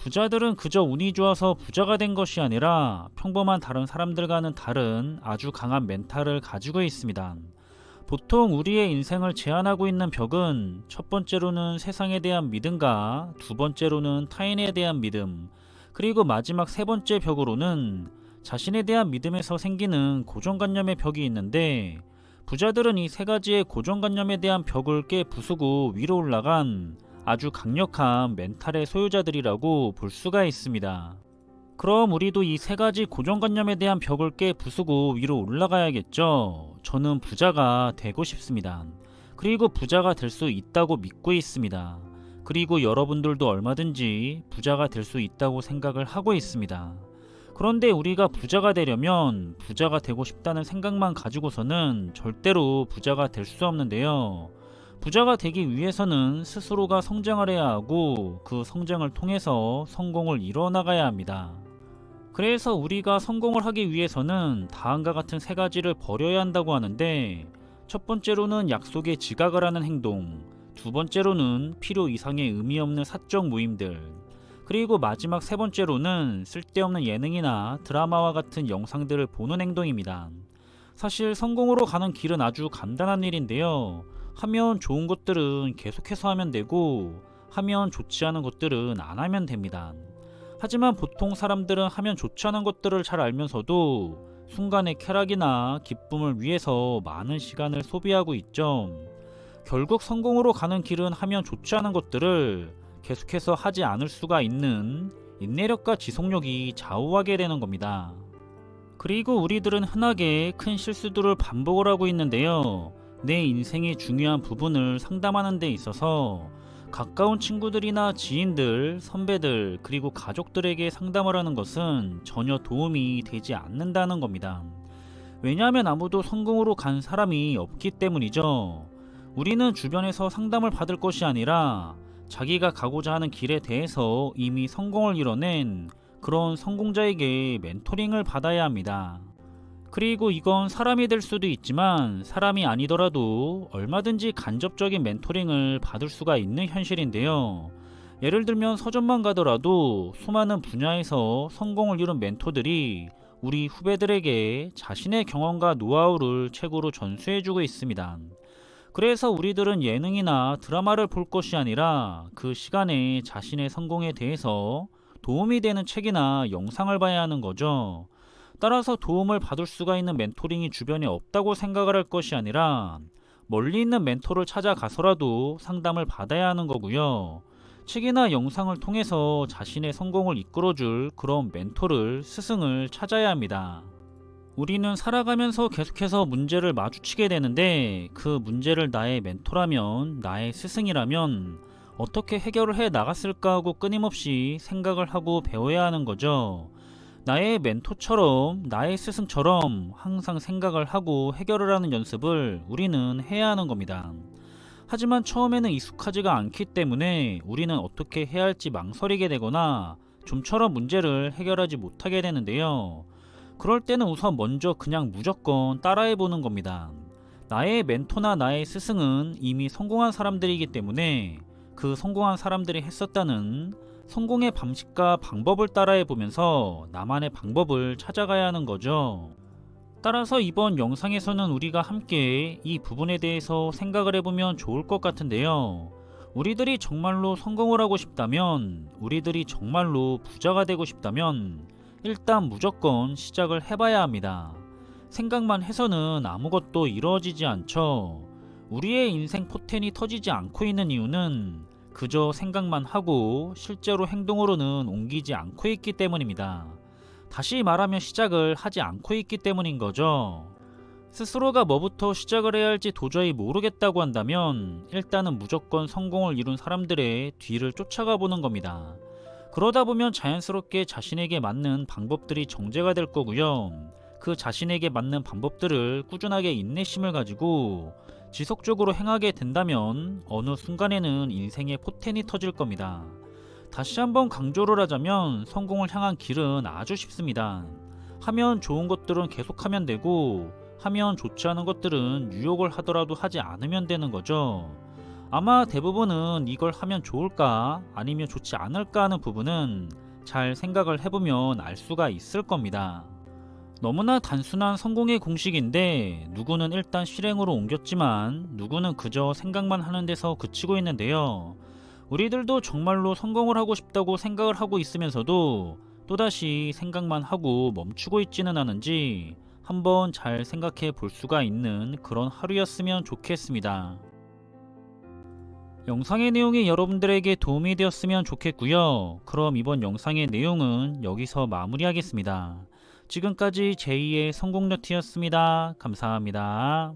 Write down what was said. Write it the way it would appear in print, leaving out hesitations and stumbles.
부자들은 그저 운이 좋아서 부자가 된 것이 아니라 평범한 다른 사람들과는 다른 아주 강한 멘탈을 가지고 있습니다. 보통 우리의 인생을 제한하고 있는 벽은 첫 번째로는 세상에 대한 믿음과 두 번째로는 타인에 대한 믿음, 그리고 마지막 세 번째 벽으로는 자신에 대한 믿음에서 생기는 고정관념의 벽이 있는데, 부자들은 이 세 가지의 고정관념에 대한 벽을 깨 부수고 위로 올라간 아주 강력한 멘탈의 소유자들이라고 볼 수가 있습니다. 그럼 우리도 이 세 가지 고정관념에 대한 벽을 깨 부수고 위로 올라가야겠죠. 저는 부자가 되고 싶습니다. 그리고 부자가 될 수 있다고 믿고 있습니다. 그리고 여러분들도 얼마든지 부자가 될 수 있다고 생각을 하고 있습니다. 그런데 우리가 부자가 되려면 부자가 되고 싶다는 생각만 가지고서는 절대로 부자가 될 수 없는데요. 부자가 되기 위해서는 스스로가 성장을 해야 하고 그 성장을 통해서 성공을 이뤄나가야 합니다. 그래서 우리가 성공을 하기 위해서는 다음과 같은 세 가지를 버려야 한다고 하는데, 첫 번째로는 약속에 지각을 하는 행동, 두 번째로는 필요 이상의 의미 없는 사적 모임들, 그리고 마지막 세 번째로는 쓸데없는 예능이나 드라마와 같은 영상들을 보는 행동입니다. 사실 성공으로 가는 길은 아주 간단한 일인데요. 하면 좋은 것들은 계속해서 하면 되고, 하면 좋지 않은 것들은 안 하면 됩니다. 하지만 보통 사람들은 하면 좋지 않은 것들을 잘 알면서도 순간의 쾌락이나 기쁨을 위해서 많은 시간을 소비하고 있죠. 결국 성공으로 가는 길은 하면 좋지 않은 것들을 계속해서 하지 않을 수가 있는 인내력과 지속력이 좌우하게 되는 겁니다. 그리고 우리들은 흔하게 큰 실수들을 반복을 하고 있는데요. 내 인생의 중요한 부분을 상담하는 데 있어서 가까운 친구들이나 지인들, 선배들, 그리고 가족들에게 상담을 하는 것은 전혀 도움이 되지 않는다는 겁니다. 왜냐하면 아무도 성공으로 간 사람이 없기 때문이죠. 우리는 주변에서 상담을 받을 것이 아니라 자기가 가고자 하는 길에 대해서 이미 성공을 이뤄낸 그런 성공자에게 멘토링을 받아야 합니다. 그리고 이건 사람이 될 수도 있지만 사람이 아니더라도 얼마든지 간접적인 멘토링을 받을 수가 있는 현실인데요. 예를 들면 서점만 가더라도 수많은 분야에서 성공을 이룬 멘토들이 우리 후배들에게 자신의 경험과 노하우를 책으로 전수해주고 있습니다. 그래서 우리들은 예능이나 드라마를 볼 것이 아니라 그 시간에 자신의 성공에 대해서 도움이 되는 책이나 영상을 봐야 하는 거죠. 따라서 도움을 받을 수가 있는 멘토링이 주변에 없다고 생각을 할 것이 아니라 멀리 있는 멘토를 찾아가서라도 상담을 받아야 하는 거고요. 책이나 영상을 통해서 자신의 성공을 이끌어줄 그런 멘토를, 스승을 찾아야 합니다. 우리는 살아가면서 계속해서 문제를 마주치게 되는데, 그 문제를 나의 멘토라면, 나의 스승이라면 어떻게 해결을 해 나갔을까 하고 끊임없이 생각을 하고 배워야 하는 거죠. 나의 멘토처럼, 나의 스승처럼 항상 생각을 하고 해결을 하는 연습을 우리는 해야 하는 겁니다. 하지만 처음에는 익숙하지가 않기 때문에 우리는 어떻게 해야 할지 망설이게 되거나 좀처럼 문제를 해결하지 못하게 되는데요. 그럴 때는 우선 먼저 그냥 무조건 따라해 보는 겁니다. 나의 멘토나 나의 스승은 이미 성공한 사람들이기 때문에 그 성공한 사람들이 했었다는 성공의 방식과 방법을 따라해 보면서 나만의 방법을 찾아가야 하는 거죠. 따라서 이번 영상에서는 우리가 함께 이 부분에 대해서 생각을 해보면 좋을 것 같은데요. 우리들이 정말로 성공을 하고 싶다면, 우리들이 정말로 부자가 되고 싶다면 일단 무조건 시작을 해봐야 합니다. 생각만 해서는 아무것도 이루어지지 않죠. 우리의 인생 포텐이 터지지 않고 있는 이유는 그저 생각만 하고 실제로 행동으로는 옮기지 않고 있기 때문입니다. 다시 말하면 시작을 하지 않고 있기 때문인 거죠. 스스로가 뭐부터 시작을 해야 할지 도저히 모르겠다고 한다면 일단은 무조건 성공을 이룬 사람들의 뒤를 쫓아가 보는 겁니다. 그러다 보면 자연스럽게 자신에게 맞는 방법들이 정제가 될 거고요. 그 자신에게 맞는 방법들을 꾸준하게 인내심을 가지고 지속적으로 행하게 된다면 어느 순간에는 인생의 포텐이 터질 겁니다. 다시 한번 강조를 하자면 성공을 향한 길은 아주 쉽습니다. 하면 좋은 것들은 계속하면 되고, 하면 좋지 않은 것들은 유혹을 하더라도 하지 않으면 되는 거죠. 아마 대부분은 이걸 하면 좋을까 아니면 좋지 않을까 하는 부분은 잘 생각을 해보면 알 수가 있을 겁니다. 너무나 단순한 성공의 공식인데 누구는 일단 실행으로 옮겼지만 누구는 그저 생각만 하는 데서 그치고 있는데요. 우리들도 정말로 성공을 하고 싶다고 생각을 하고 있으면서도 또다시 생각만 하고 멈추고 있지는 않은지 한번 잘 생각해 볼 수가 있는 그런 하루였으면 좋겠습니다. 영상의 내용이 여러분들에게 도움이 되었으면 좋겠고요. 그럼 이번 영상의 내용은 여기서 마무리하겠습니다. 지금까지 제2의 성공너트였습니다. 감사합니다.